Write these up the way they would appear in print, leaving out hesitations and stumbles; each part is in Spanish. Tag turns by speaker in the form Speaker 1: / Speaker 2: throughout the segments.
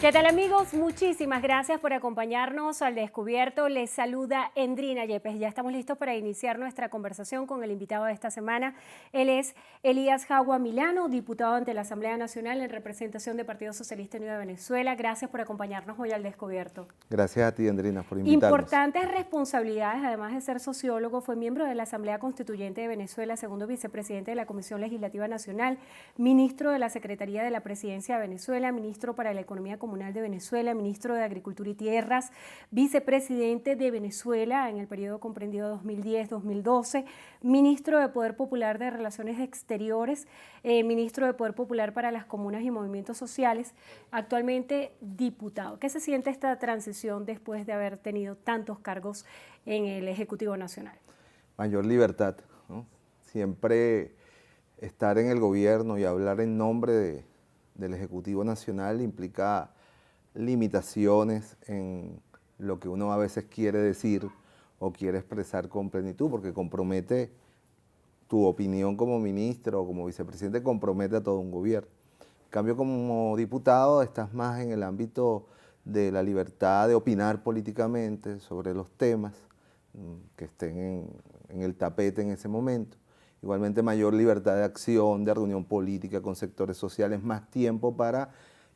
Speaker 1: ¿Qué tal, amigos? Muchísimas gracias por acompañarnos al Descubierto. Les saluda Endrina Yepes. Ya estamos listos para iniciar nuestra conversación con el invitado de esta semana. Él es Elías Jagua Milano, diputado ante la Asamblea Nacional en representación del Partido Socialista Unido de Venezuela. Gracias por acompañarnos hoy al Descubierto.
Speaker 2: Gracias a ti, Endrina, por invitarnos.
Speaker 1: Importantes responsabilidades, además de ser sociólogo, fue miembro de la Asamblea Constituyente de Venezuela, segundo vicepresidente de la Comisión Legislativa Nacional, ministro de la Secretaría de la Presidencia de Venezuela, ministro para la Economía Comunal de Venezuela, ministro de Agricultura y Tierras, vicepresidente de Venezuela en el periodo comprendido 2010-2012, ministro de Poder Popular de Relaciones Exteriores, ministro de Poder Popular para las Comunas y Movimientos Sociales, actualmente diputado. ¿Qué se siente esta transición después de haber tenido tantos cargos en el Ejecutivo Nacional?
Speaker 2: Mayor libertad, ¿no? Siempre estar en el gobierno y hablar en nombre del Ejecutivo Nacional implica limitaciones en lo que uno a veces quiere decir o quiere expresar con plenitud, porque compromete tu opinión como ministro o como vicepresidente, compromete a todo un gobierno. En cambio, como diputado estás más en el ámbito de la libertad de opinar políticamente sobre los temas que estén en el tapete en ese momento. Igualmente mayor libertad de acción, de reunión política con sectores sociales, más tiempo para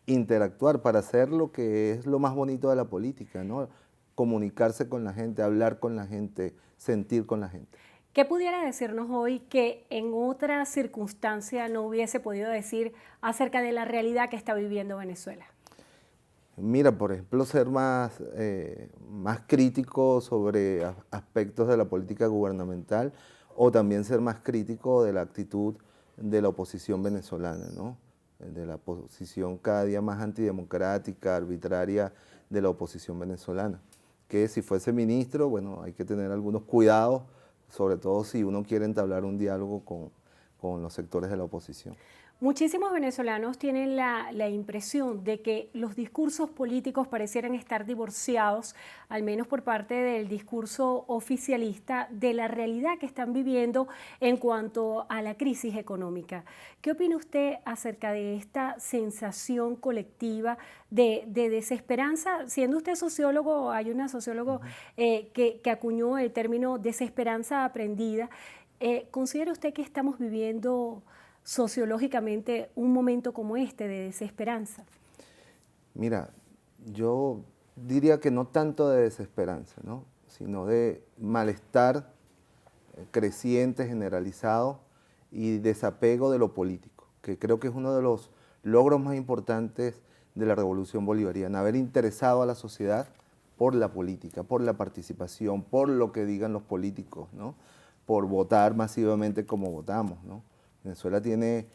Speaker 2: interactuar, para hacer lo que es lo más bonito de la política, ¿no? Comunicarse con la gente, hablar con la gente, sentir con la gente.
Speaker 1: ¿Qué pudiera decirnos hoy que en otra circunstancia no hubiese podido decir acerca de la realidad que está viviendo Venezuela?
Speaker 2: Mira, por ejemplo, ser más crítico sobre aspectos de la política gubernamental o también ser más crítico de la actitud de la oposición venezolana, ¿no? De la oposición cada día más antidemocrática, arbitraria de la oposición venezolana. Que si fuese ministro, bueno, hay que tener algunos cuidados, sobre todo si uno quiere entablar un diálogo con los sectores de la oposición.
Speaker 1: Muchísimos venezolanos tienen la impresión de que los discursos políticos parecieran estar divorciados, al menos por parte del discurso oficialista, de la realidad que están viviendo en cuanto a la crisis económica. ¿Qué opina usted acerca de esta sensación colectiva de desesperanza? Siendo usted sociólogo, hay una sociólogo que acuñó el término desesperanza aprendida. ¿Considera usted que estamos viviendo sociológicamente un momento como este de desesperanza?
Speaker 2: Mira, yo diría que no tanto de desesperanza, ¿no? Sino de malestar creciente, generalizado y desapego de lo político, que creo que es uno de los logros más importantes de la Revolución Bolivariana, haber interesado a la sociedad por la política, por la participación, por lo que digan los políticos, ¿no? Por votar masivamente como votamos, ¿no? Venezuela tiene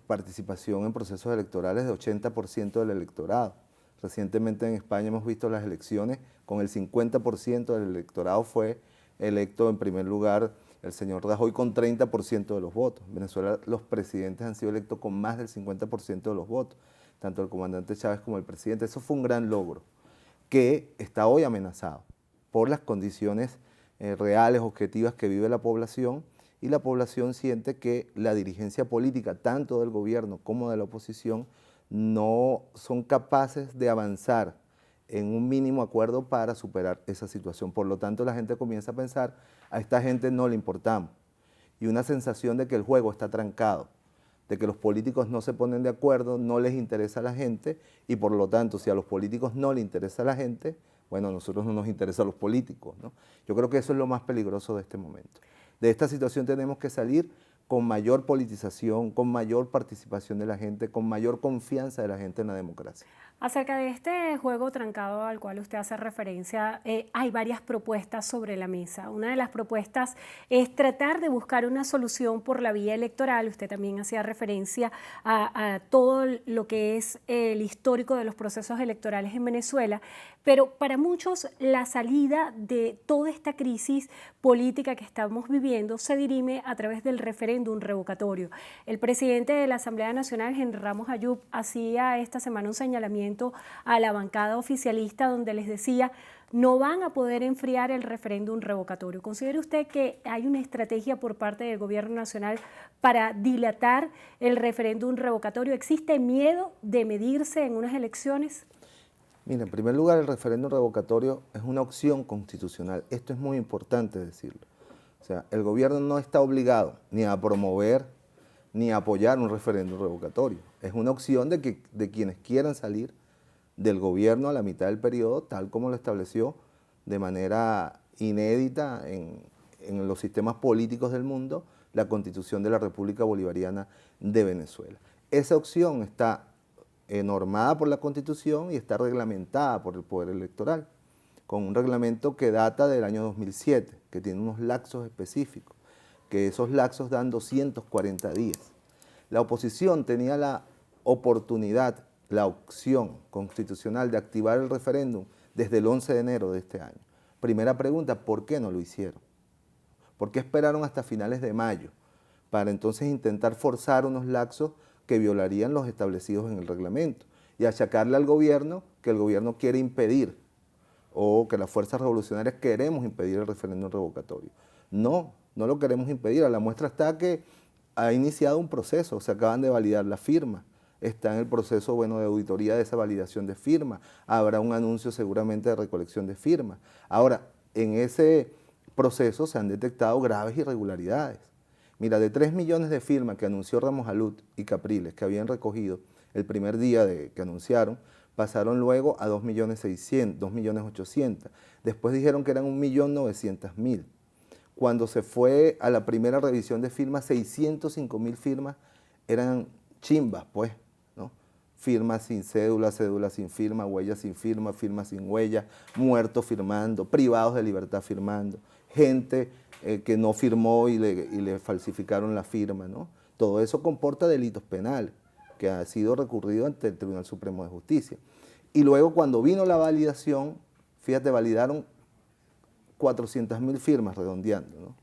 Speaker 2: participación en procesos electorales de 80% del electorado. Recientemente en España hemos visto las elecciones con el 50% del electorado fue electo en primer lugar el señor Rajoy con 30% de los votos. En Venezuela los presidentes han sido electos con más del 50% de los votos, tanto el comandante Chávez como el presidente. Eso fue un gran logro que está hoy amenazado por las condiciones reales, objetivas que vive la población, y la población siente que la dirigencia política, tanto del gobierno como de la oposición, no son capaces de avanzar en un mínimo acuerdo para superar esa situación. Por lo tanto, la gente comienza a pensar, a esta gente no le importamos. Y una sensación de que el juego está trancado, de que los políticos no se ponen de acuerdo, no les interesa a la gente, y por lo tanto, si a los políticos no les interesa a la gente, bueno, a nosotros no nos interesa a los políticos, ¿no? Yo creo que eso es lo más peligroso de este momento. De esta situación tenemos que salir con mayor politización, con mayor participación de la gente, con mayor confianza de la gente en la democracia.
Speaker 1: Acerca de este juego trancado al cual usted hace referencia, hay varias propuestas sobre la mesa. Una de las propuestas es tratar de buscar una solución por la vía electoral. Usted también hacía referencia a todo lo que es el histórico de los procesos electorales en Venezuela, Pero para muchos la salida de toda esta crisis política que estamos viviendo se dirime a través del referéndum revocatorio. El presidente de la Asamblea Nacional, Henry Ramos Ayub, hacía esta semana un señalamiento a la bancada oficialista donde les decía: no van a poder enfriar el referéndum revocatorio. ¿Considera usted que hay una estrategia por parte del gobierno nacional para dilatar el referéndum revocatorio? ¿Existe miedo de medirse en unas elecciones?
Speaker 2: Mira, en primer lugar, el referéndum revocatorio es una opción constitucional. Esto es muy importante decirlo. O sea, el gobierno no está obligado ni a promover ni a apoyar un referéndum revocatorio. Es una opción de quienes quieran salir del gobierno a la mitad del periodo, tal como lo estableció de manera inédita en los sistemas políticos del mundo la Constitución de la República Bolivariana de Venezuela. Esa opción está normada por la Constitución y está reglamentada por el Poder Electoral, con un reglamento que data del año 2007, que tiene unos lapsos específicos, que esos lapsos dan 240 días. La oposición tenía la oportunidad, la opción constitucional de activar el referéndum desde el 11 de enero de este año. Primera pregunta, ¿por qué no lo hicieron? ¿Por qué esperaron hasta finales de mayo para entonces intentar forzar unos lapsos que violarían los establecidos en el reglamento y achacarle al gobierno que el gobierno quiere impedir o que las fuerzas revolucionarias queremos impedir el referéndum revocatorio? No, no lo queremos impedir. A la muestra está que ha iniciado un proceso, se acaban de validar las firmas, está en el proceso de auditoría de esa validación de firmas, habrá un anuncio seguramente de recolección de firmas. Ahora, en ese proceso se han detectado graves irregularidades. Mira, de 3 millones de firmas que anunció Ramos Alut y Capriles que habían recogido el primer día que anunciaron, pasaron luego a 2.600.000, 2.800.000. Después dijeron que eran 1.900.000. Cuando se fue a la primera revisión de firmas, 605.000 firmas eran chimbas, pues, ¿no? Firmas sin cédula, cédula sin firma, huellas sin firma, firmas sin huella, muertos firmando, privados de libertad firmando, gente que no firmó y le falsificaron la firma, ¿no? Todo eso comporta delitos penales, que ha sido recurrido ante el Tribunal Supremo de Justicia. Y luego cuando vino la validación, fíjate, validaron 400.000 firmas, redondeando, ¿no?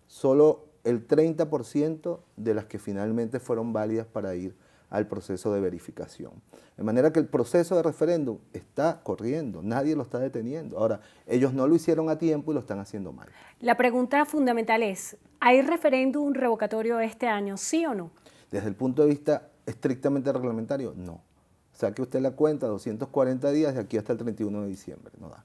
Speaker 2: Solo el 30% de las que finalmente fueron válidas para ir al proceso de verificación. De manera que el proceso de referéndum está corriendo, nadie lo está deteniendo. Ahora, ellos no lo hicieron a tiempo y lo están haciendo mal.
Speaker 1: La pregunta fundamental es: ¿hay referéndum revocatorio este año, sí o no?
Speaker 2: Desde el punto de vista estrictamente reglamentario, no. Saque usted la cuenta, 240 días de aquí hasta el 31 de diciembre, no da.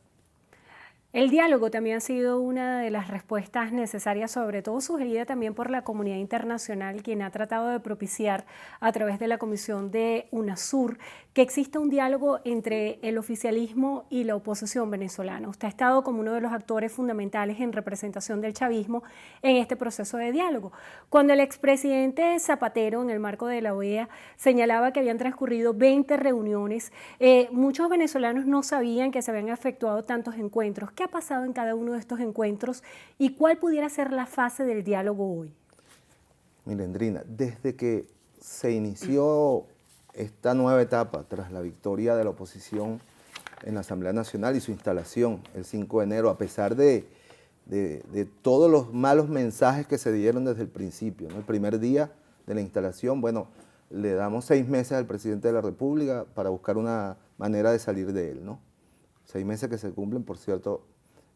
Speaker 1: El diálogo también ha sido una de las respuestas necesarias, sobre todo sugerida también por la comunidad internacional, quien ha tratado de propiciar a través de la Comisión de UNASUR que exista un diálogo entre el oficialismo y la oposición venezolana. Usted ha estado como uno de los actores fundamentales en representación del chavismo en este proceso de diálogo. Cuando el expresidente Zapatero, en el marco de la OEA, señalaba que habían transcurrido 20 reuniones, muchos venezolanos no sabían que se habían efectuado tantos encuentros. ¿Qué ha pasado en cada uno de estos encuentros y cuál pudiera ser la fase del diálogo hoy?
Speaker 2: Mira, Andrina, desde que se inició esta nueva etapa tras la victoria de la oposición en la Asamblea Nacional y su instalación el 5 de enero, a pesar de todos los malos mensajes que se dieron desde el principio, ¿no? El primer día de la instalación, bueno, le damos 6 meses al presidente de la República para buscar una manera de salir de él, ¿no? 6 meses que se cumplen, por cierto,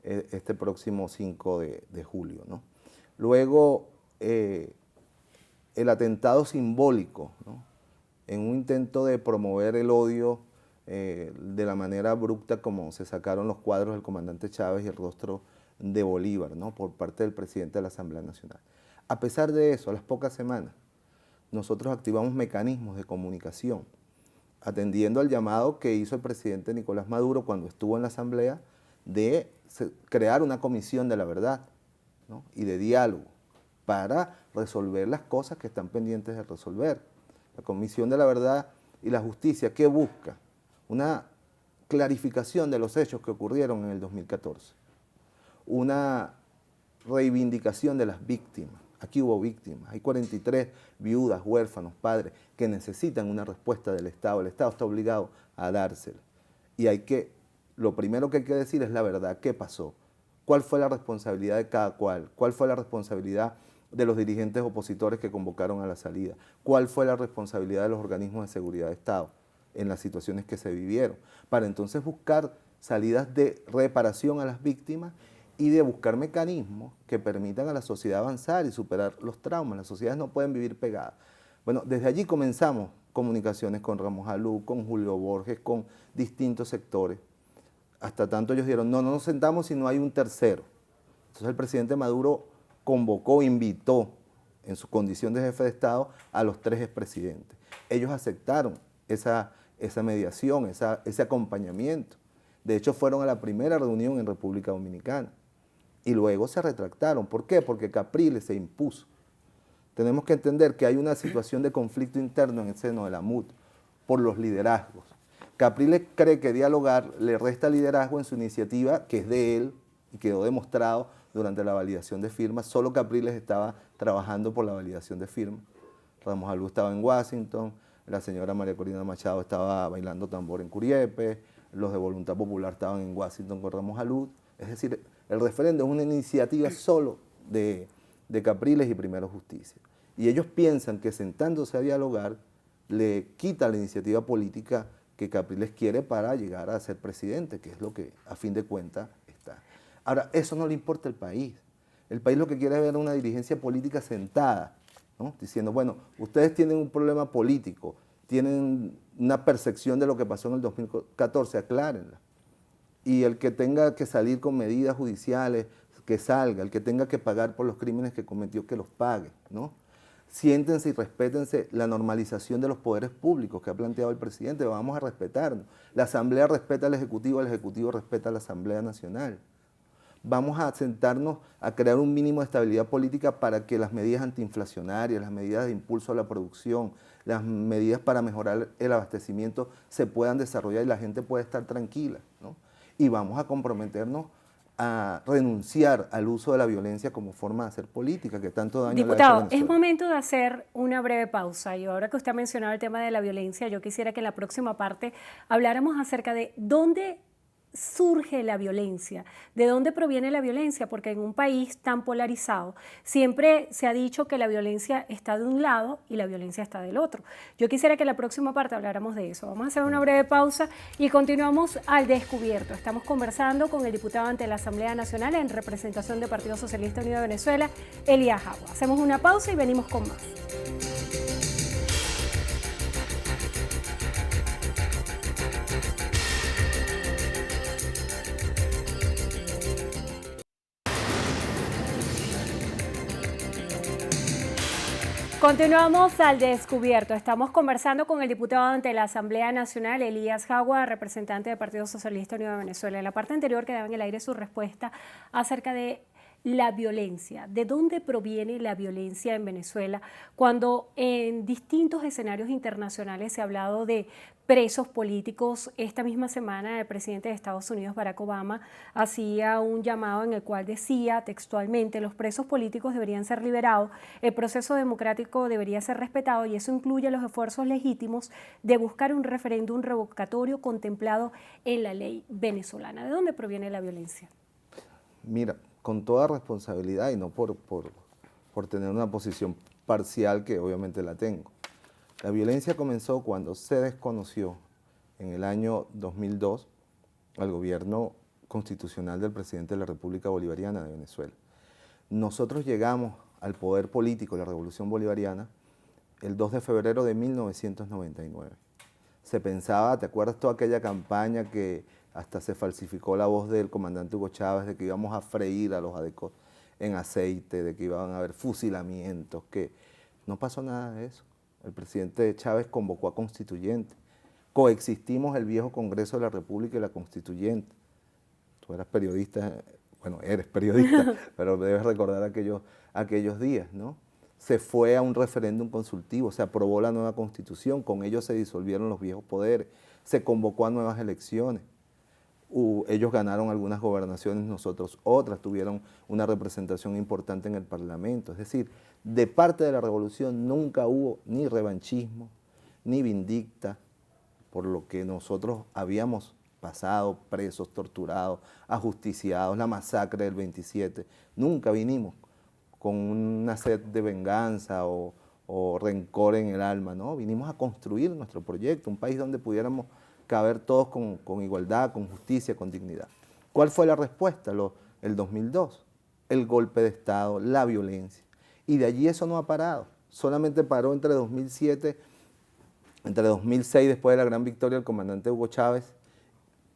Speaker 2: este próximo 5 de julio, ¿no? Luego, el atentado simbólico, ¿no? En un intento de promover el odio de la manera abrupta como se sacaron los cuadros del comandante Chávez y el rostro de Bolívar, ¿no? Por parte del presidente de la Asamblea Nacional. A pesar de eso, a las pocas semanas, nosotros activamos mecanismos de comunicación, atendiendo al llamado que hizo el presidente Nicolás Maduro cuando estuvo en la Asamblea de crear una comisión de la verdad, ¿no? Y de diálogo para resolver las cosas que están pendientes de resolver. La Comisión de la Verdad y la Justicia, ¿qué busca? Una clarificación de los hechos que ocurrieron en el 2014, una reivindicación de las víctimas. Aquí hubo víctimas, hay 43 viudas, huérfanos, padres que necesitan una respuesta del Estado. El Estado está obligado a dársela y hay que lo primero que hay que decir es la verdad, ¿qué pasó? ¿Cuál fue la responsabilidad de cada cual? ¿Cuál fue la responsabilidad de los dirigentes opositores que convocaron a la salida? ¿Cuál fue la responsabilidad de los organismos de seguridad de Estado en las situaciones que se vivieron? Para entonces buscar salidas de reparación a las víctimas y de buscar mecanismos que permitan a la sociedad avanzar y superar los traumas. Las sociedades no pueden vivir pegadas. Bueno, desde allí comenzamos comunicaciones con Ramos Alú, con Julio Borges, con distintos sectores. Hasta tanto ellos dijeron, no nos sentamos si no hay un tercero. Entonces el presidente Maduro convocó, invitó en su condición de jefe de Estado a los 3 expresidentes. Ellos aceptaron esa mediación, ese acompañamiento. De hecho, fueron a la primera reunión en República Dominicana y luego se retractaron. ¿Por qué? Porque Capriles se impuso. Tenemos que entender que hay una situación de conflicto interno en el seno de la MUD por los liderazgos. Capriles cree que dialogar le resta liderazgo en su iniciativa, que es de él y quedó demostrado durante la validación de firmas. Solo Capriles estaba trabajando por la validación de firmas. Ramos Alú estaba en Washington, la señora María Corina Machado estaba bailando tambor en Curiepe, los de Voluntad Popular estaban en Washington con Ramos Alú. Es decir, el referendo es una iniciativa solo de Capriles y Primero Justicia. Y ellos piensan que sentándose a dialogar le quita la iniciativa política que Capriles quiere para llegar a ser presidente, que es lo que a fin de cuentas está. Ahora, eso no le importa al país. El país lo que quiere es ver una dirigencia política sentada, ¿no? Diciendo, bueno, ustedes tienen un problema político, tienen una percepción de lo que pasó en el 2014, aclárenla. Y el que tenga que salir con medidas judiciales, que salga, el que tenga que pagar por los crímenes que cometió, que los pague, ¿no? Siéntense y respétense la normalización de los poderes públicos que ha planteado el presidente, vamos a respetarnos. La Asamblea respeta al Ejecutivo respeta a la Asamblea Nacional. Vamos a sentarnos a crear un mínimo de estabilidad política para que las medidas antiinflacionarias, las medidas de impulso a la producción, las medidas para mejorar el abastecimiento se puedan desarrollar y la gente pueda estar tranquila, ¿no? Y vamos a comprometernos a renunciar al uso de la violencia como forma de hacer política, que tanto daño le ha hecho a
Speaker 1: Diputado,
Speaker 2: Venezuela.
Speaker 1: es momento de hacer una breve pausa y ahora que usted ha mencionado el tema de la violencia, yo quisiera que en la próxima parte habláramos acerca de dónde surge la violencia, de dónde proviene la violencia, porque en un país tan polarizado siempre se ha dicho que la violencia está de un lado y la violencia está del otro. Yo quisiera que en la próxima parte habláramos de eso. Vamos a hacer una breve pausa y continuamos al descubierto. Estamos conversando con el diputado ante la Asamblea Nacional en representación del Partido Socialista Unido de Venezuela, Elías Jagua. Hacemos una pausa y venimos con más. Continuamos al descubierto. Estamos conversando con el diputado ante la Asamblea Nacional, Elías Jagua, representante del Partido Socialista Unido de Venezuela. En la parte anterior quedaba en el aire su respuesta acerca de la violencia. ¿De dónde proviene la violencia en Venezuela? Cuando en distintos escenarios internacionales se ha hablado de presos políticos, esta misma semana el presidente de Estados Unidos, Barack Obama, hacía un llamado en el cual decía textualmente: los presos políticos deberían ser liberados, el proceso democrático debería ser respetado y eso incluye los esfuerzos legítimos de buscar un referéndum revocatorio contemplado en la ley venezolana. ¿De dónde proviene la violencia?
Speaker 2: Mira, con toda responsabilidad y no por tener una posición parcial que obviamente la tengo. La violencia comenzó cuando se desconoció en el año 2002 al gobierno constitucional del presidente de la República Bolivariana de Venezuela. Nosotros llegamos al poder político de la Revolución Bolivariana el 2 de febrero de 1999. Se pensaba, ¿te acuerdas toda aquella campaña que hasta se falsificó la voz del comandante Hugo Chávez de que íbamos a freír a los adecos en aceite, de que iban a haber fusilamientos, que no pasó nada de eso? El presidente Chávez convocó a constituyentes. Coexistimos el viejo Congreso de la República y la constituyente. Tú eras periodista, bueno, eres periodista, pero debes recordar aquellos días, ¿no? Se fue a un referéndum consultivo, se aprobó la nueva constitución, con ello se disolvieron los viejos poderes, se convocó a nuevas elecciones. Ellos ganaron algunas gobernaciones, nosotros otras, tuvieron una representación importante en el Parlamento. Es decir, de parte de la revolución nunca hubo ni revanchismo, ni vindicta por lo que nosotros habíamos pasado, presos, torturados, ajusticiados, la masacre del 27. Nunca vinimos con una sed de venganza o rencor en el alma, ¿no? Vinimos a construir nuestro proyecto, un país donde pudiéramos caber todos con igualdad, con justicia, con dignidad. ¿Cuál fue la respuesta? El 2002, el golpe de Estado, la violencia. Y de allí eso no ha parado. Solamente paró entre 2007, entre 2006, después de la gran victoria del comandante Hugo Chávez,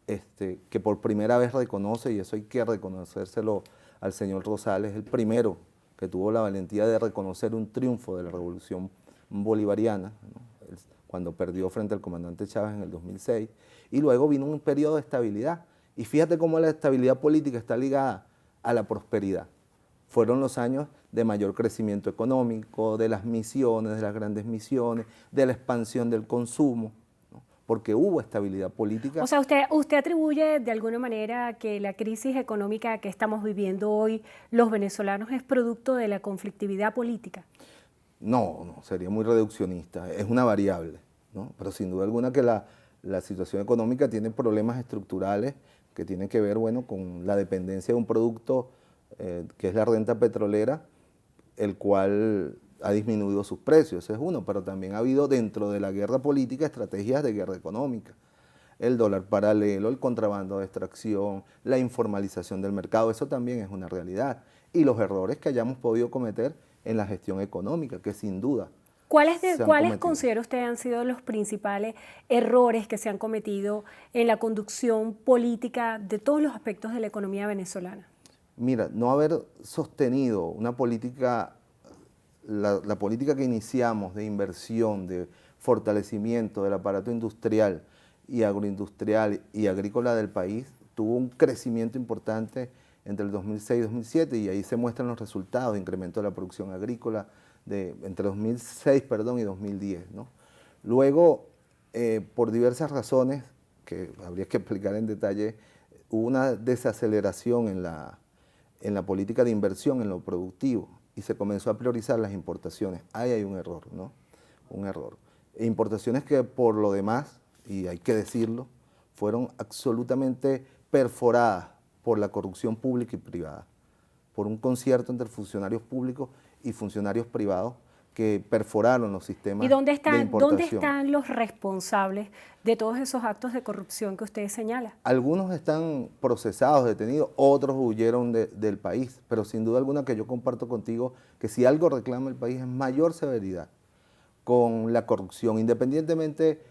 Speaker 2: que por primera vez reconoce, y eso hay que reconocérselo al señor Rosales, el primero que tuvo la valentía de reconocer un triunfo de la revolución bolivariana, ¿no? Cuando perdió frente al comandante Chávez en el 2006, y luego vino un periodo de estabilidad. Y fíjate cómo la estabilidad política está ligada a la prosperidad. Fueron los años de mayor crecimiento económico, de las misiones, de las grandes misiones, de la expansión del consumo, ¿no? Porque hubo estabilidad política.
Speaker 1: O sea, usted atribuye de alguna manera que la crisis económica que estamos viviendo hoy los venezolanos es producto de la conflictividad política.
Speaker 2: No, sería muy reduccionista, es una variable, ¿no? Pero sin duda alguna que la situación económica tiene problemas estructurales que tienen que ver, bueno, con la dependencia de un producto que es la renta petrolera, el cual ha disminuido sus precios, ese es uno, pero también ha habido dentro de la guerra política estrategias de guerra económica. El dólar paralelo, el contrabando de extracción, la informalización del mercado, eso también es una realidad. Y los errores que hayamos podido cometer en la gestión económica, que sin duda
Speaker 1: ¿Cuáles considera usted han sido los principales errores que se han cometido en la conducción política de todos los aspectos de la economía venezolana?
Speaker 2: Mira, no haber sostenido una política, la política que iniciamos de inversión, de fortalecimiento del aparato industrial y agroindustrial y agrícola del país, tuvo un crecimiento importante entre el 2006 y 2007, y ahí se muestran los resultados de incremento de la producción agrícola entre 2006 y 2010, ¿no? Luego, por diversas razones, que habría que explicar en detalle, hubo una desaceleración en la política de inversión en lo productivo y se comenzó a priorizar las importaciones. Ahí hay un error, ¿no? Un error. Importaciones que por lo demás, y hay que decirlo, fueron absolutamente perforadas por la corrupción pública y privada, por un concierto entre funcionarios públicos y funcionarios privados que perforaron los sistemas de importación.
Speaker 1: ¿Dónde están los responsables de todos esos actos de corrupción que usted señala?
Speaker 2: Algunos están procesados, detenidos, otros huyeron del país, pero sin duda alguna que yo comparto contigo que si algo reclama el país es mayor severidad con la corrupción, independientemente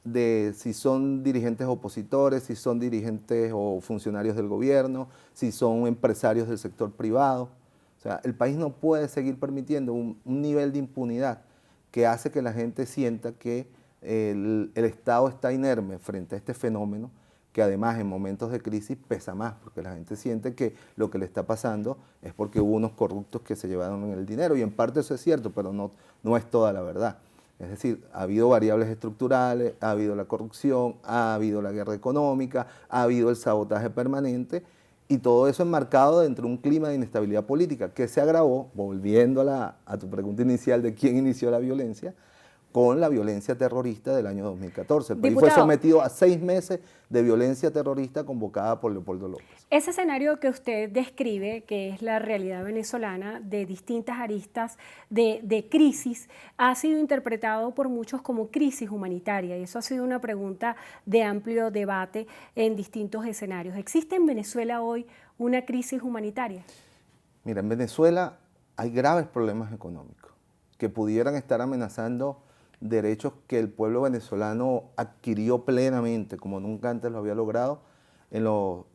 Speaker 2: de si son dirigentes opositores, si son dirigentes o funcionarios del gobierno, si son empresarios del sector privado. O sea, el país no puede seguir permitiendo un nivel de impunidad que hace que la gente sienta que el Estado está inerme frente a este fenómeno, que además en momentos de crisis pesa más, porque la gente siente que lo que le está pasando es porque hubo unos corruptos que se llevaron el dinero, y en parte eso es cierto, pero no es toda la verdad. Es decir, ha habido variables estructurales, ha habido la corrupción, ha habido la guerra económica, ha habido el sabotaje permanente, y todo eso enmarcado dentro de un clima de inestabilidad política que se agravó, volviendo a tu pregunta inicial de quién inició la violencia, con la violencia terrorista del año 2014. El país fue sometido a 6 meses de violencia terrorista convocada por Leopoldo López.
Speaker 1: Ese escenario que usted describe, que es la realidad venezolana de distintas aristas de crisis, ha sido interpretado por muchos como crisis humanitaria, y eso ha sido una pregunta de amplio debate en distintos escenarios. ¿Existe en Venezuela hoy una crisis humanitaria?
Speaker 2: Mira, en Venezuela hay graves problemas económicos que pudieran estar amenazando derechos que el pueblo venezolano adquirió plenamente, como nunca antes lo había logrado, en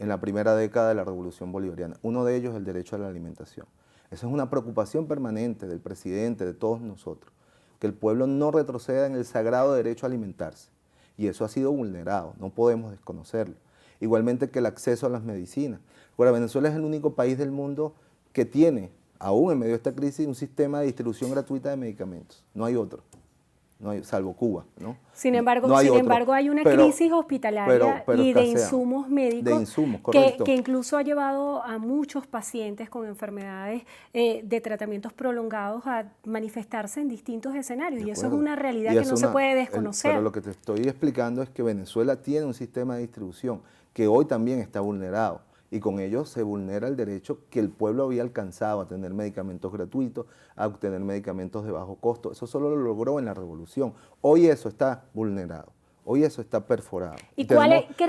Speaker 2: la primera década de la Revolución Bolivariana. Uno de ellos es el derecho a la alimentación. Esa es una preocupación permanente del presidente, de todos nosotros, que el pueblo no retroceda en el sagrado derecho a alimentarse. Y eso ha sido vulnerado, no podemos desconocerlo. Igualmente que el acceso a las medicinas. Ahora, Venezuela es el único país del mundo que tiene, aún en medio de esta crisis, un sistema de distribución gratuita de medicamentos. No hay otro. no hay, salvo Cuba, ¿no?
Speaker 1: Sin embargo,
Speaker 2: no
Speaker 1: hay una crisis hospitalaria y de insumos médicos
Speaker 2: de insumos, correcto.
Speaker 1: que incluso ha llevado a muchos pacientes con enfermedades de tratamientos prolongados a manifestarse en distintos escenarios, y eso es una realidad que no se puede desconocer.
Speaker 2: Pero lo que te estoy explicando es que Venezuela tiene un sistema de distribución que hoy también está vulnerado, y con ello se vulnera el derecho que el pueblo había alcanzado a tener medicamentos gratuitos, a obtener medicamentos de bajo costo. Eso solo lo logró en la revolución. Hoy eso está vulnerado, hoy eso está perforado.
Speaker 1: ¿Y qué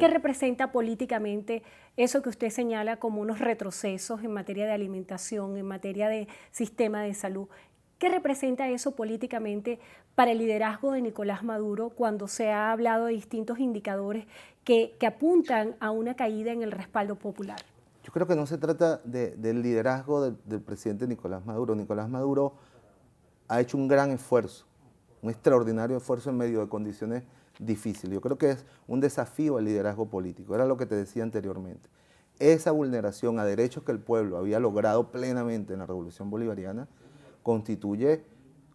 Speaker 1: representa políticamente eso que usted señala como unos retrocesos en materia de alimentación, en materia de sistema de salud? ¿Qué representa eso políticamente para el liderazgo de Nicolás Maduro cuando se ha hablado de distintos indicadores que apuntan a una caída en el respaldo popular?
Speaker 2: Yo creo que no se trata del liderazgo del presidente Nicolás Maduro. Nicolás Maduro ha hecho un gran esfuerzo, un extraordinario esfuerzo en medio de condiciones difíciles. Yo creo que es un desafío al liderazgo político, era lo que te decía anteriormente. Esa vulneración a derechos que el pueblo había logrado plenamente en la Revolución Bolivariana constituye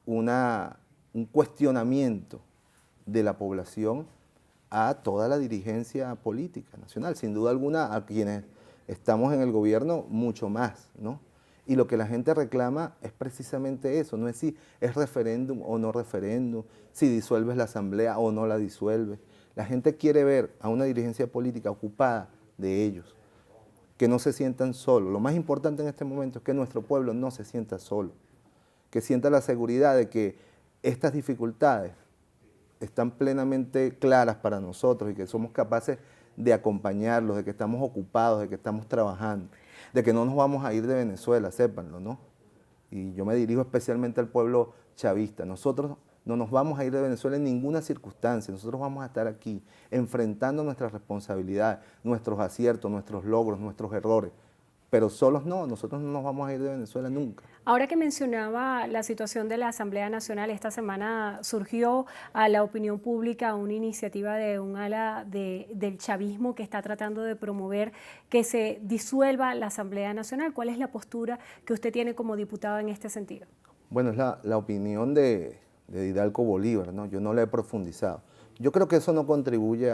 Speaker 2: un cuestionamiento de la población a toda la dirigencia política nacional, sin duda alguna a quienes estamos en el gobierno mucho más, ¿no? Y lo que la gente reclama es precisamente eso, no es si es referéndum o no referéndum, si disuelves la asamblea o no la disuelves. La gente quiere ver a una dirigencia política ocupada de ellos, que no se sientan solos. Lo más importante en este momento es que nuestro pueblo no se sienta solo, que sienta la seguridad de que estas dificultades están plenamente claras para nosotros y que somos capaces de acompañarlos, de que estamos ocupados, de que estamos trabajando, de que no nos vamos a ir de Venezuela, sépanlo, ¿no? Y yo me dirijo especialmente al pueblo chavista. Nosotros no nos vamos a ir de Venezuela en ninguna circunstancia, nosotros vamos a estar aquí enfrentando nuestras responsabilidades, nuestros aciertos, nuestros logros, nuestros errores. Pero solos no, nosotros no nos vamos a ir de Venezuela nunca.
Speaker 1: Ahora que mencionaba la situación de la Asamblea Nacional, esta semana surgió a la opinión pública una iniciativa de un ala del chavismo que está tratando de promover que se disuelva la Asamblea Nacional. ¿Cuál es la postura que usted tiene como diputado en este sentido?
Speaker 2: Bueno, es la opinión de Hidalgo Bolívar, ¿no? Yo no la he profundizado. Yo creo que eso no contribuye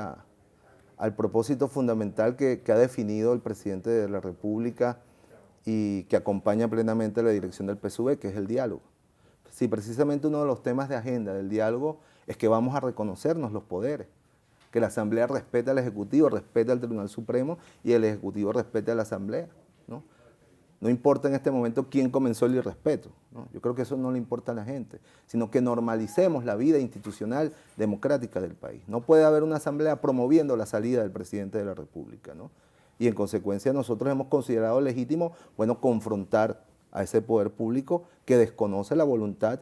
Speaker 2: al propósito fundamental que ha definido el presidente de la República y que acompaña plenamente la dirección del PSUV, que es el diálogo. Sí, precisamente uno de los temas de agenda del diálogo es que vamos a reconocernos los poderes, que la Asamblea respete al Ejecutivo, respete al Tribunal Supremo y el Ejecutivo respete a la Asamblea, ¿no? No importa en este momento quién comenzó el irrespeto, ¿no? Yo creo que eso no le importa a la gente, sino que normalicemos la vida institucional democrática del país. No puede haber una asamblea promoviendo la salida del presidente de la República, ¿no? Y en consecuencia nosotros hemos considerado legítimo, bueno, confrontar a ese poder público que desconoce la voluntad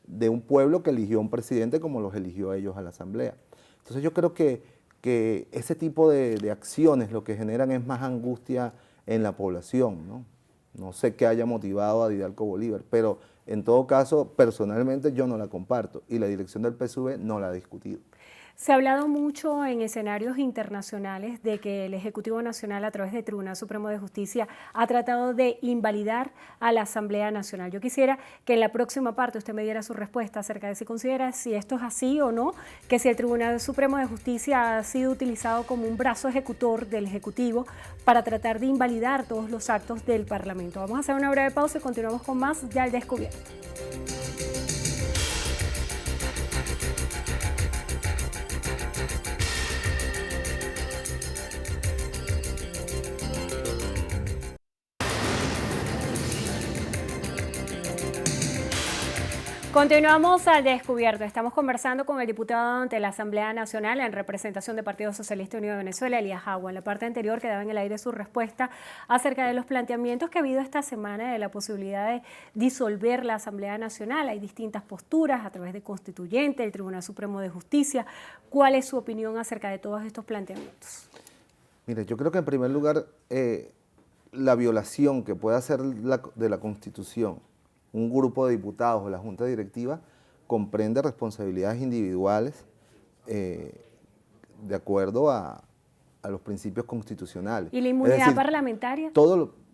Speaker 2: de un pueblo que eligió a un presidente como los eligió a ellos a la asamblea. Entonces yo creo que ese tipo de acciones lo que generan es más angustia en la población, ¿no? No sé qué haya motivado a Hidalgo Bolívar, pero en todo caso, personalmente yo no la comparto y la dirección del PSUV no la ha discutido.
Speaker 1: Se ha hablado mucho en escenarios internacionales de que el Ejecutivo Nacional a través del Tribunal Supremo de Justicia ha tratado de invalidar a la Asamblea Nacional. Yo quisiera que en la próxima parte usted me diera su respuesta acerca de si considera si esto es así o no, que si el Tribunal Supremo de Justicia ha sido utilizado como un brazo ejecutor del Ejecutivo para tratar de invalidar todos los actos del Parlamento. Vamos a hacer una breve pausa y continuamos con más ya al descubierto. Continuamos al descubierto. Estamos conversando con el diputado ante la Asamblea Nacional en representación del Partido Socialista Unido de Venezuela, Elías Agua. En la parte anterior quedaba en el aire su respuesta acerca de los planteamientos que ha habido esta semana de la posibilidad de disolver la Asamblea Nacional. Hay distintas posturas a través de constituyente, el Tribunal Supremo de Justicia. ¿Cuál es su opinión acerca de todos estos planteamientos?
Speaker 2: Mire, yo creo que en primer lugar la violación que puede hacer de la Constitución un grupo de diputados o la Junta Directiva comprende responsabilidades individuales de acuerdo a los principios constitucionales.
Speaker 1: ¿Y la inmunidad parlamentaria?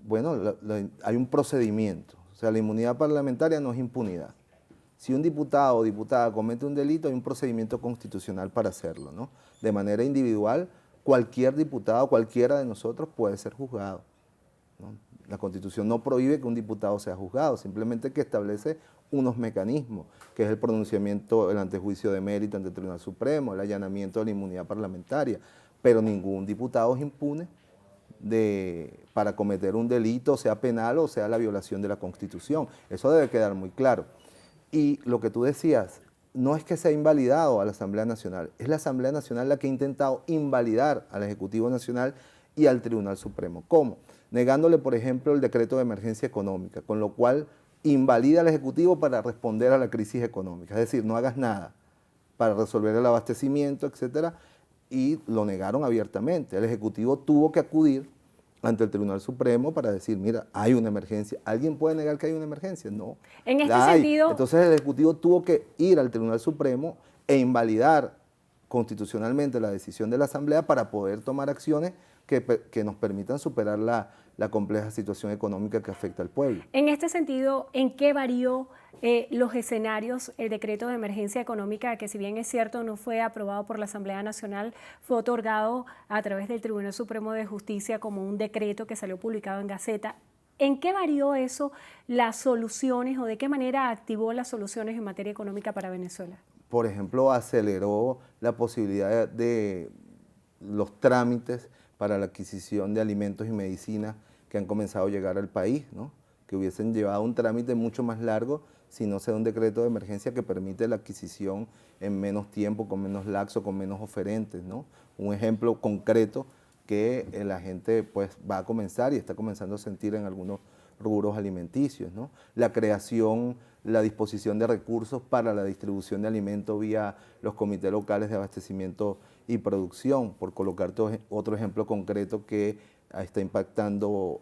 Speaker 2: Bueno, hay un procedimiento. O sea, la inmunidad parlamentaria no es impunidad. Si un diputado o diputada comete un delito, hay un procedimiento constitucional para hacerlo, ¿no? De manera individual, cualquier diputado, cualquiera de nosotros puede ser juzgado, ¿no? La Constitución no prohíbe que un diputado sea juzgado, simplemente que establece unos mecanismos, que es el pronunciamiento, el antejuicio de mérito ante el Tribunal Supremo, el allanamiento de la inmunidad parlamentaria, pero ningún diputado es impune para cometer un delito, sea penal o sea la violación de la Constitución. Eso debe quedar muy claro. Y lo que tú decías, no es que sea invalidado a la Asamblea Nacional, es la Asamblea Nacional la que ha intentado invalidar al Ejecutivo Nacional y al Tribunal Supremo. ¿Cómo? Negándole, por ejemplo, el decreto de emergencia económica, con lo cual invalida al Ejecutivo para responder a la crisis económica. Es decir, no hagas nada para resolver el abastecimiento, etcétera, y lo negaron abiertamente. El Ejecutivo tuvo que acudir ante el Tribunal Supremo para decir, mira, hay una emergencia. ¿Alguien puede negar que hay una emergencia? No.
Speaker 1: En este
Speaker 2: la hay.
Speaker 1: sentido...
Speaker 2: Entonces el Ejecutivo tuvo que ir al Tribunal Supremo e invalidar constitucionalmente la decisión de la Asamblea para poder tomar acciones que nos permitan superar la compleja situación económica que afecta al pueblo.
Speaker 1: En este sentido, ¿en qué varió los escenarios el decreto de emergencia económica, que si bien es cierto no fue aprobado por la Asamblea Nacional, fue otorgado a través del Tribunal Supremo de Justicia como un decreto que salió publicado en Gaceta? ¿En qué varió eso las soluciones o de qué manera activó las soluciones en materia económica para Venezuela?
Speaker 2: Por ejemplo, aceleró la posibilidad de los trámites para la adquisición de alimentos y medicinas que han comenzado a llegar al país, ¿no? Que hubiesen llevado un trámite mucho más largo si no se da un decreto de emergencia que permite la adquisición en menos tiempo, con menos laxo, con menos oferentes, ¿no? Un ejemplo concreto que la gente pues va a comenzar y está comenzando a sentir en algunos rubros alimenticios, ¿no? La creación, la disposición de recursos para la distribución de alimentos vía los comités locales de abastecimiento y producción, por colocar otro ejemplo concreto que está impactando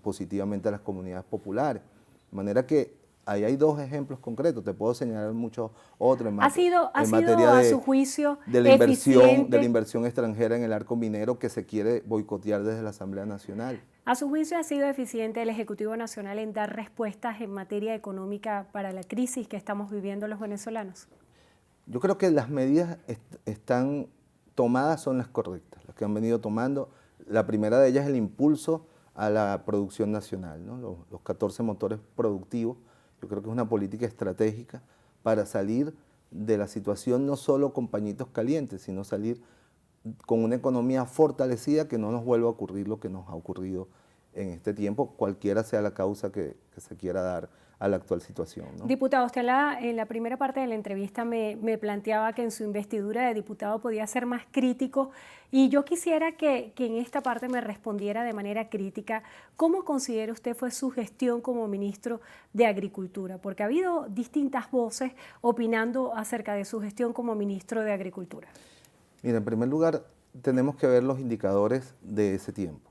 Speaker 2: positivamente a las comunidades populares. De manera que ahí hay dos ejemplos concretos, te puedo señalar muchos otros en
Speaker 1: materia
Speaker 2: a
Speaker 1: su juicio
Speaker 2: de la inversión extranjera en el arco minero que se quiere boicotear desde la Asamblea Nacional.
Speaker 1: ¿A su juicio ha sido eficiente el Ejecutivo Nacional en dar respuestas en materia económica para la crisis que estamos viviendo los venezolanos?
Speaker 2: Yo creo que las medidas están tomadas son las correctas, las que han venido tomando. La primera de ellas es el impulso a la producción nacional, ¿no? Los 14 motores productivos. Yo creo que es una política estratégica para salir de la situación no solo con pañitos calientes, sino salir con una economía fortalecida, que no nos vuelva a ocurrir lo que nos ha ocurrido en este tiempo, cualquiera sea la causa que se quiera dar a la actual situación, ¿no?
Speaker 1: Diputado, usted en la primera parte de la entrevista me planteaba que en su investidura de diputado podía ser más crítico, y yo quisiera que en esta parte me respondiera de manera crítica. ¿Cómo considera usted fue su gestión como ministro de Agricultura? Porque ha habido distintas voces opinando acerca de su gestión como ministro de Agricultura.
Speaker 2: Mira, en primer lugar, tenemos que ver los indicadores de ese tiempo.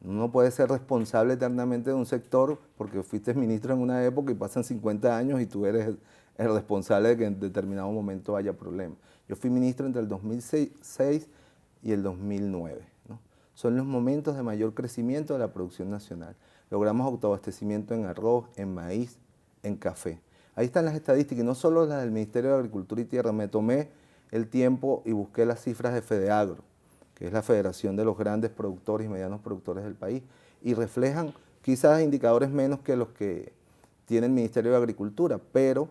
Speaker 2: Uno puede ser responsable eternamente de un sector porque fuiste ministro en una época y pasan 50 años y tú eres el responsable de que en determinado momento haya problemas. Yo fui ministro entre el 2006 y el 2009, ¿no? Son los momentos de mayor crecimiento de la producción nacional. Logramos autoabastecimiento en arroz, en maíz, en café. Ahí están las estadísticas, y no solo las del Ministerio de Agricultura y Tierra. Me tomé el tiempo y busqué las cifras de FEDEAGRO, que es la Federación de los Grandes Productores y Medianos Productores del país, y reflejan quizás indicadores menos que los que tiene el Ministerio de Agricultura, pero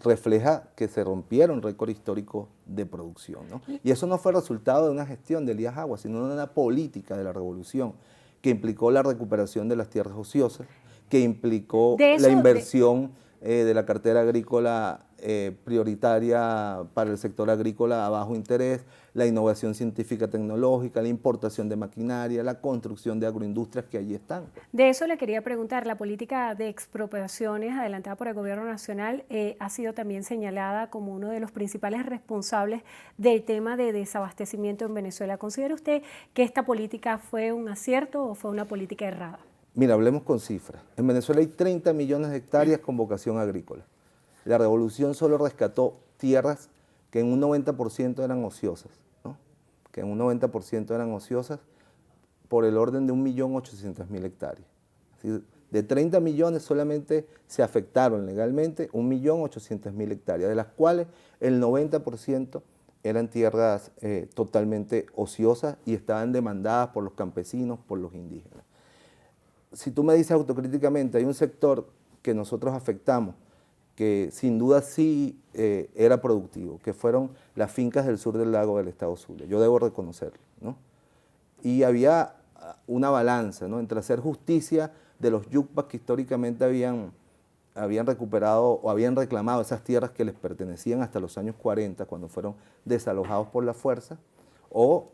Speaker 2: refleja que se rompieron récords históricos de producción, ¿no? Y eso no fue resultado de una gestión de Elías Aguas, sino de una política de la revolución que implicó la recuperación de las tierras ociosas, que implicó la inversión de la cartera agrícola prioritaria para el sector agrícola a bajo interés, la innovación científica tecnológica, la importación de maquinaria, la construcción de agroindustrias que allí están.
Speaker 1: De eso le quería preguntar. La política de expropiaciones adelantada por el Gobierno Nacional ha sido también señalada como uno de los principales responsables del tema de desabastecimiento en Venezuela. ¿Considera usted que esta política fue un acierto o fue una política errada?
Speaker 2: Mira, hablemos con cifras. En Venezuela hay 30 millones de hectáreas con vocación agrícola. La revolución solo rescató tierras que en un 90% eran ociosas, ¿no? Que en un 90% eran ociosas por el orden de 1.800.000 hectáreas. Así, De 30 millones solamente se afectaron legalmente 1.800.000 hectáreas, de las cuales el 90% eran tierras totalmente ociosas y estaban demandadas por los campesinos, por los indígenas. Si tú me dices autocríticamente, hay un sector que nosotros afectamos, que sin duda sí era productivo, que fueron las fincas del sur del lago del estado Zulia. Yo debo reconocerlo, ¿no? Y había una balanza, ¿no?, entre hacer justicia de los yucpas que históricamente habían recuperado o habían reclamado esas tierras que les pertenecían hasta los años 40, cuando fueron desalojados por la fuerza, o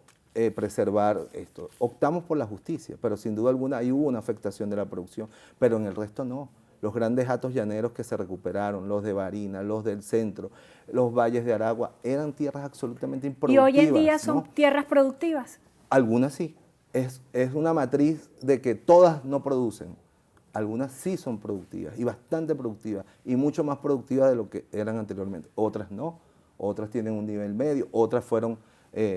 Speaker 2: preservar esto. Optamos por la justicia, pero sin duda alguna ahí hubo una afectación de la producción, pero en el resto no. Los grandes hatos llaneros que se recuperaron, los de Barinas, los del centro, los valles de Aragua, eran tierras absolutamente improductivas.
Speaker 1: ¿Y hoy en día son, ¿no?, tierras productivas?
Speaker 2: Algunas sí. Es una matriz de que todas no producen. Algunas sí son productivas y bastante productivas y mucho más productivas de lo que eran anteriormente. Otras no, otras tienen un nivel medio, otras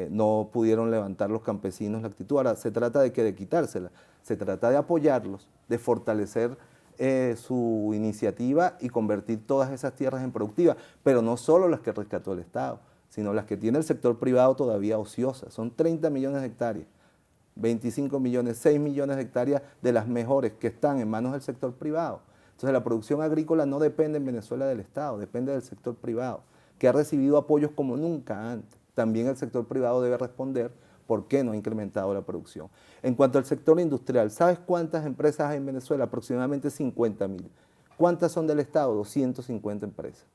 Speaker 2: no pudieron levantar los campesinos la actitud. Ahora, se trata de quitársela, se trata de apoyarlos, de fortalecer su iniciativa y convertir todas esas tierras en productivas, pero no solo las que rescató el Estado, sino las que tiene el sector privado todavía ociosas. Son 30 millones de hectáreas. 25 millones, 6 millones de hectáreas de las mejores que están en manos del sector privado. Entonces la producción agrícola no depende en Venezuela del Estado, depende del sector privado, que ha recibido apoyos como nunca antes. También el sector privado debe responder por qué no ha incrementado la producción. En cuanto al sector industrial, ¿sabes cuántas empresas hay en Venezuela? Aproximadamente 50.000. ¿Cuántas son del Estado? 250 empresas.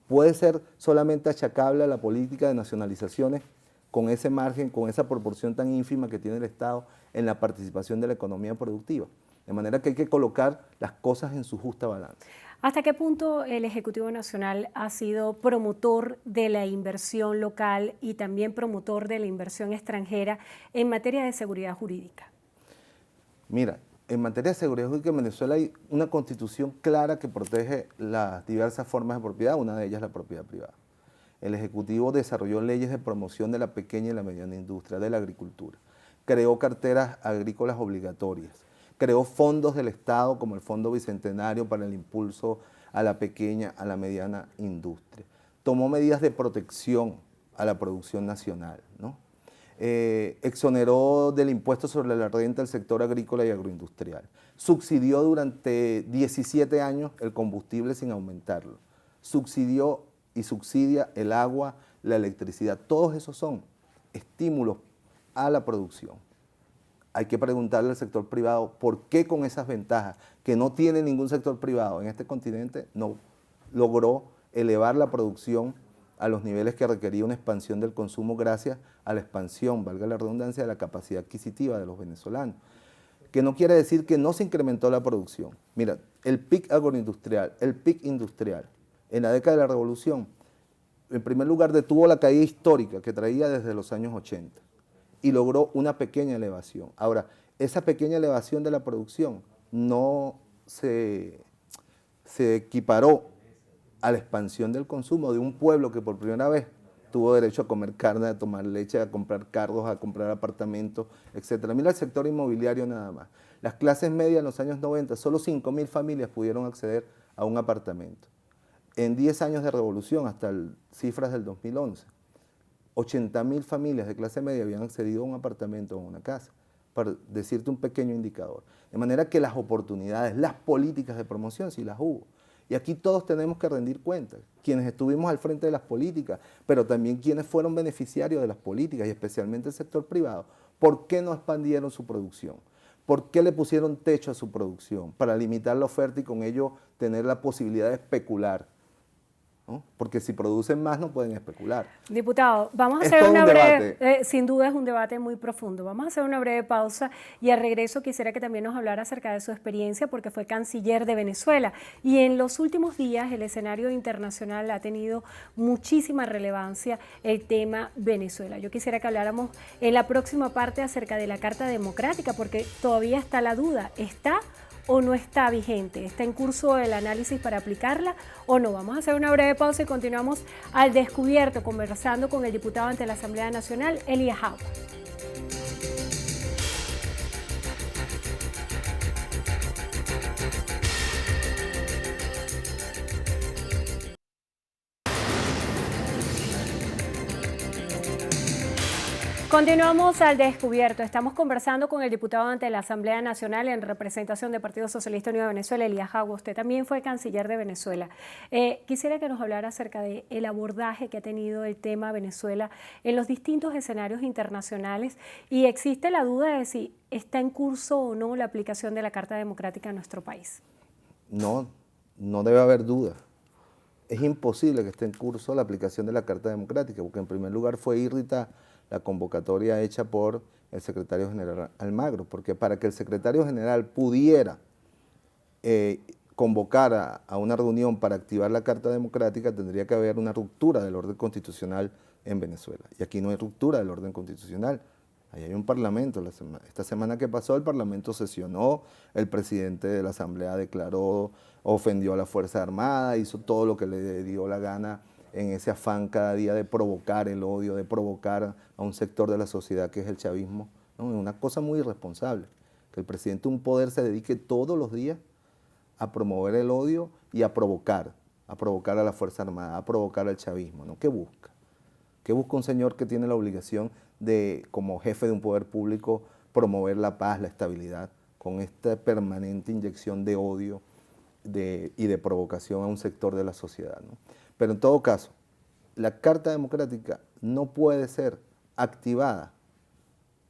Speaker 2: Puede ser solamente achacable a la política de nacionalizaciones con ese margen, con esa proporción tan ínfima que tiene el Estado en la participación de la economía productiva. De manera que hay que colocar las cosas en su justa balanza.
Speaker 1: ¿Hasta qué punto el Ejecutivo Nacional ha sido promotor de la inversión local y también promotor de la inversión extranjera en materia de seguridad jurídica?
Speaker 2: Mira, en materia de seguridad jurídica en Venezuela hay una constitución clara que protege las diversas formas de propiedad, una de ellas la propiedad privada. El Ejecutivo desarrolló leyes de promoción de la pequeña y la mediana industria, de la agricultura, creó carteras agrícolas obligatorias, creó fondos del Estado como el Fondo Bicentenario para el impulso a la pequeña, a la mediana industria, tomó medidas de protección a la producción nacional, ¿no? Exoneró del impuesto sobre la renta el sector agrícola y agroindustrial, subsidió durante 17 años el combustible sin aumentarlo, subsidió y subsidia el agua, la electricidad. Todos esos son estímulos a la producción. Hay que preguntarle al sector privado por qué con esas ventajas que no tiene ningún sector privado en este continente no logró elevar la producción a los niveles que requería una expansión del consumo gracias a la expansión, valga la redundancia, de la capacidad adquisitiva de los venezolanos. Que no quiere decir que no se incrementó la producción. Mira, el PIC agroindustrial, el PIC industrial, en la década de la Revolución, en primer lugar detuvo la caída histórica que traía desde los años 80 y logró una pequeña elevación. Ahora, esa pequeña elevación de la producción no se equiparó a la expansión del consumo de un pueblo que por primera vez tuvo derecho a comer carne, a tomar leche, a comprar carros, a comprar apartamentos, etc. Mira el sector inmobiliario nada más. Las clases medias en los años 90, solo 5.000 familias pudieron acceder a un apartamento. En 10 años de revolución, hasta cifras del 2011, 80.000 familias de clase media habían accedido a un apartamento o a una casa, para decirte un pequeño indicador. De manera que las oportunidades, las políticas de promoción, sí las hubo. Y aquí todos tenemos que rendir cuentas, quienes estuvimos al frente de las políticas, pero también quienes fueron beneficiarios de las políticas, y especialmente el sector privado. ¿Por qué no expandieron su producción? ¿Por qué le pusieron techo a su producción? Para limitar la oferta y con ello tener la posibilidad de especular, ¿no? Porque si producen más no pueden especular.
Speaker 1: Diputado, vamos a hacer una breve, sin duda es un debate muy profundo, vamos a hacer una breve pausa y al regreso quisiera que también nos hablara acerca de su experiencia porque fue canciller de Venezuela y en los últimos días el escenario internacional ha tenido muchísima relevancia el tema Venezuela. Yo quisiera que habláramos en la próxima parte acerca de la Carta Democrática porque todavía está la duda, ¿está o no está vigente? ¿Está en curso el análisis para aplicarla o no? Vamos a hacer una breve pausa y continuamos al descubierto conversando con el diputado ante la Asamblea Nacional, Elías Jaume. Continuamos al descubierto. Estamos conversando con el diputado ante la Asamblea Nacional en representación del Partido Socialista Unido de Venezuela, Elías Jagua. Usted también fue canciller de Venezuela. Quisiera que nos hablara acerca del abordaje que ha tenido el tema Venezuela en los distintos escenarios internacionales y existe la duda de si está en curso o no la aplicación de la Carta Democrática en nuestro país.
Speaker 2: No, no debe haber duda. Es imposible que esté en curso la aplicación de la Carta Democrática, porque en primer lugar fue irrita la convocatoria hecha por el secretario general Almagro, porque para que el secretario general pudiera convocar a una reunión para activar la Carta Democrática, tendría que haber una ruptura del orden constitucional en Venezuela. Y aquí no hay ruptura del orden constitucional. Ahí hay un parlamento. Esta semana que pasó el parlamento sesionó, el presidente de la Asamblea declaró, ofendió a la Fuerza Armada, hizo todo lo que le dio la gana en ese afán cada día de provocar el odio, de provocar a un sector de la sociedad que es el chavismo, ¿no? Es una cosa muy irresponsable, que el presidente de un poder se dedique todos los días a promover el odio y a provocar a la Fuerza Armada, a provocar al chavismo, ¿no? ¿Qué busca? ¿Qué busca un señor que tiene la obligación de, como jefe de un poder público, promover la paz, la estabilidad, con esta permanente inyección de odio y de provocación a un sector de la sociedad, ¿no? Pero en todo caso, la Carta Democrática no puede ser activada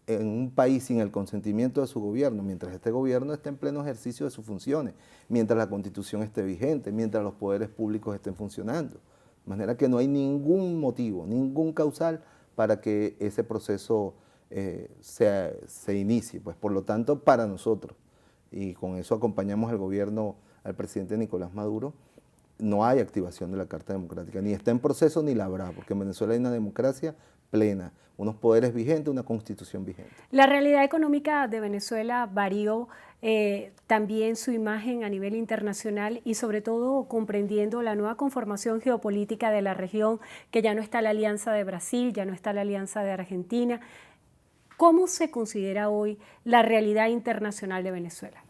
Speaker 2: en un país sin el consentimiento de su gobierno, mientras este gobierno esté en pleno ejercicio de sus funciones, mientras la Constitución esté vigente, mientras los poderes públicos estén funcionando. De manera que no hay ningún motivo, ningún causal para que ese proceso se inicie. Pues por lo tanto, para nosotros, y con eso acompañamos al gobierno, al presidente Nicolás Maduro, no hay activación de la Carta Democrática, ni está en proceso ni la habrá, porque en Venezuela hay una democracia plena, unos poderes vigentes, una constitución vigente.
Speaker 1: La realidad económica de Venezuela varió también su imagen a nivel internacional y sobre todo comprendiendo la nueva conformación geopolítica de la región, que ya no está la alianza de Brasil, ya no está la alianza de Argentina. ¿Cómo se considera hoy la realidad internacional de Venezuela?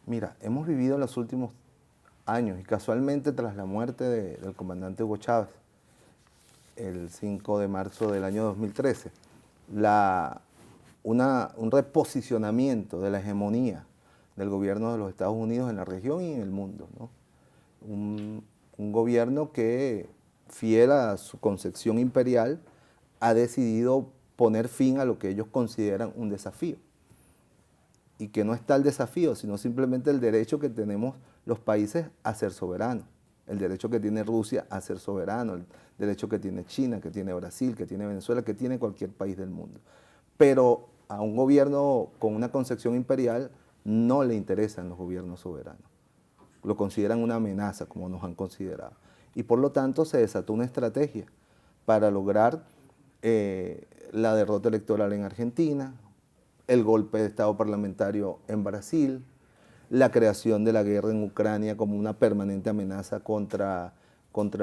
Speaker 2: Mira, hemos vivido en los últimos años y casualmente tras la muerte del comandante Hugo Chávez, el 5 de marzo del año 2013, un reposicionamiento de la hegemonía del gobierno de los Estados Unidos en la región y en el mundo, ¿no? Un gobierno que, fiel a su concepción imperial, ha decidido poner fin a lo que ellos consideran un desafío. Y que no está el desafío, sino simplemente el derecho que tenemos los países a ser soberanos, el derecho que tiene Rusia a ser soberano, el derecho que tiene China, que tiene Brasil, que tiene Venezuela, que tiene cualquier país del mundo. Pero a un gobierno con una concepción imperial no le interesan los gobiernos soberanos. Lo consideran una amenaza, como nos han considerado. Y por lo tanto se desató una estrategia para lograr la derrota electoral en Argentina, el golpe de Estado parlamentario en Brasil, la creación de la guerra en Ucrania como una permanente amenaza contra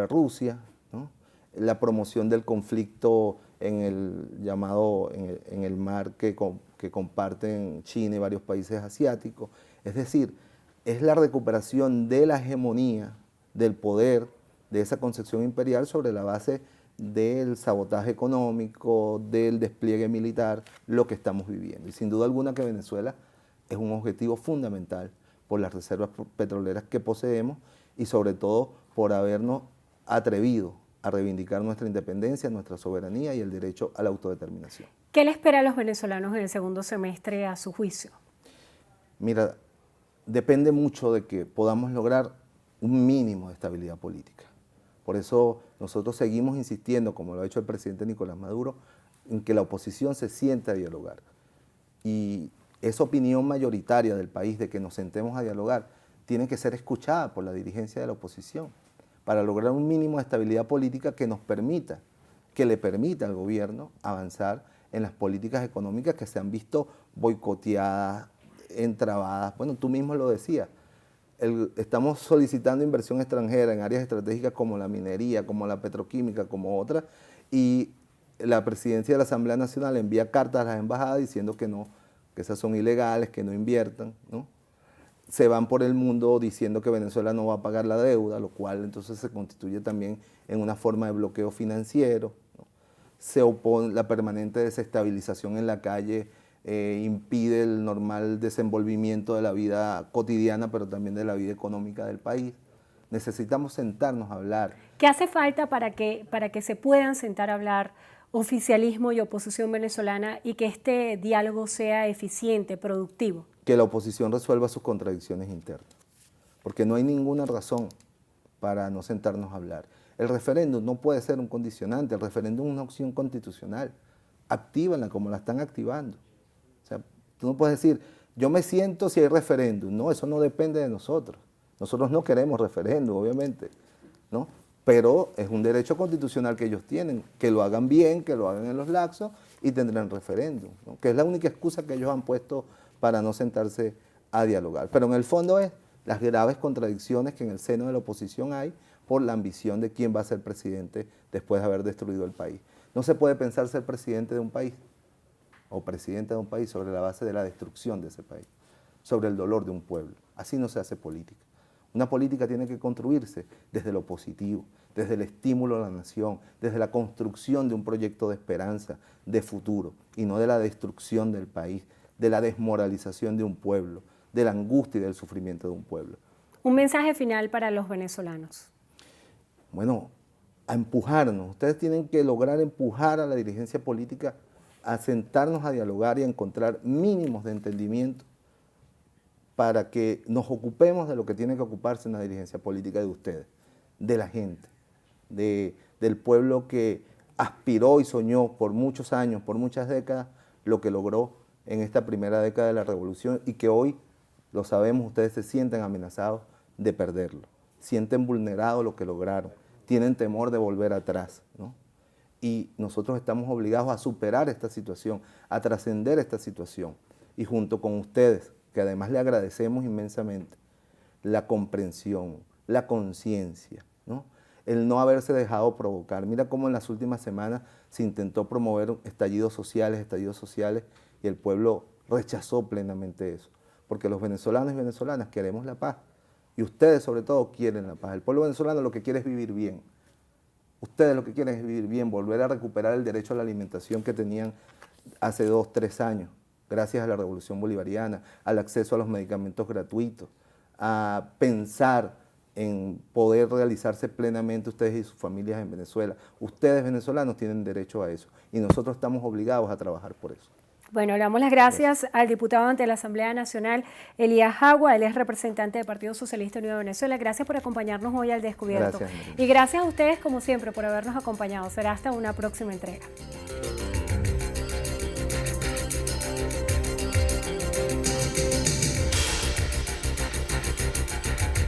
Speaker 2: Rusia, ¿no? La promoción del conflicto en el mar que comparten China y varios países asiáticos. Es decir, es la recuperación de la hegemonía, del poder, de esa concepción imperial sobre la base del sabotaje económico, del despliegue militar, lo que estamos viviendo. Y sin duda alguna que Venezuela es un objetivo fundamental por las reservas petroleras que poseemos y sobre todo por habernos atrevido a reivindicar nuestra independencia, nuestra soberanía y el derecho a la autodeterminación.
Speaker 1: ¿Qué le espera a los venezolanos en el segundo semestre a su juicio?
Speaker 2: Mira, depende mucho de que podamos lograr un mínimo de estabilidad política. Por eso nosotros seguimos insistiendo, como lo ha hecho el presidente Nicolás Maduro, en que la oposición se siente a dialogar. Y esa opinión mayoritaria del país de que nos sentemos a dialogar tiene que ser escuchada por la dirigencia de la oposición para lograr un mínimo de estabilidad política que le permita al gobierno avanzar en las políticas económicas que se han visto boicoteadas, entrabadas. Bueno, tú mismo lo decías. Estamos solicitando inversión extranjera en áreas estratégicas como la minería, como la petroquímica, como otras, y la presidencia de la Asamblea Nacional envía cartas a las embajadas diciendo que no, que esas son ilegales, que no inviertan, ¿no? Se van por el mundo diciendo que Venezuela no va a pagar la deuda, lo cual entonces se constituye también en una forma de bloqueo financiero, ¿no? se opone, la permanente desestabilización en la calle impide el normal desenvolvimiento de la vida cotidiana, pero también de la vida económica del país. Necesitamos sentarnos a hablar.
Speaker 1: ¿Qué hace falta para que se puedan sentar a hablar oficialismo y oposición venezolana y que este diálogo sea eficiente, productivo?
Speaker 2: Que la oposición resuelva sus contradicciones internas, porque no hay ninguna razón para no sentarnos a hablar. El referéndum no puede ser un condicionante, el referéndum es una opción constitucional. Actívanla como la están activando. O sea, tú no puedes decir, yo me siento si hay referéndum. No, eso no depende de nosotros. Nosotros no queremos referéndum, obviamente, ¿no? Pero es un derecho constitucional que ellos tienen, que lo hagan bien, que lo hagan en los lapsos y tendrán referéndum, ¿no? Que es la única excusa que ellos han puesto para no sentarse a dialogar. Pero en el fondo es las graves contradicciones que en el seno de la oposición hay por la ambición de quién va a ser presidente después de haber destruido el país. No se puede pensar ser presidente de un país o presidenta de un país sobre la base de la destrucción de ese país, sobre el dolor de un pueblo. Así no se hace política. Una política tiene que construirse desde lo positivo, desde el estímulo a la nación, desde la construcción de un proyecto de esperanza, de futuro, y no de la destrucción del país, de la desmoralización de un pueblo, de la angustia y del sufrimiento de un pueblo.
Speaker 1: Un mensaje final para los venezolanos.
Speaker 2: Bueno, a empujarnos. Ustedes tienen que lograr empujar a la dirigencia política a sentarnos a dialogar y a encontrar mínimos de entendimiento para que nos ocupemos de lo que tiene que ocuparse una dirigencia política de ustedes, de la gente, del pueblo que aspiró y soñó por muchos años, por muchas décadas, lo que logró en esta primera década de la revolución y que hoy, lo sabemos, ustedes se sienten amenazados de perderlo, sienten vulnerado lo que lograron, tienen temor de volver atrás, ¿no? Y nosotros estamos obligados a superar esta situación, a trascender esta situación, y junto con ustedes, que además le agradecemos inmensamente, la comprensión, la conciencia, ¿no? El no haberse dejado provocar. Mira cómo en las últimas semanas se intentó promover estallidos sociales, y el pueblo rechazó plenamente eso, porque los venezolanos y venezolanas queremos la paz, y ustedes sobre todo quieren la paz. El pueblo venezolano lo que quiere es vivir bien. Ustedes lo que quieren es vivir bien, volver a recuperar el derecho a la alimentación que tenían hace 2, 3 años, gracias a la Revolución Bolivariana, al acceso a los medicamentos gratuitos, a pensar en poder realizarse plenamente ustedes y sus familias en Venezuela. Ustedes venezolanos tienen derecho a eso y nosotros estamos obligados a trabajar por eso.
Speaker 1: Bueno, le damos las gracias al diputado ante la Asamblea Nacional, Elías Jagua. Él es representante del Partido Socialista Unido de Venezuela. Gracias por acompañarnos hoy al Descubierto.
Speaker 2: Gracias, María.
Speaker 1: Y gracias a ustedes, como siempre, por habernos acompañado. Será hasta una próxima entrega.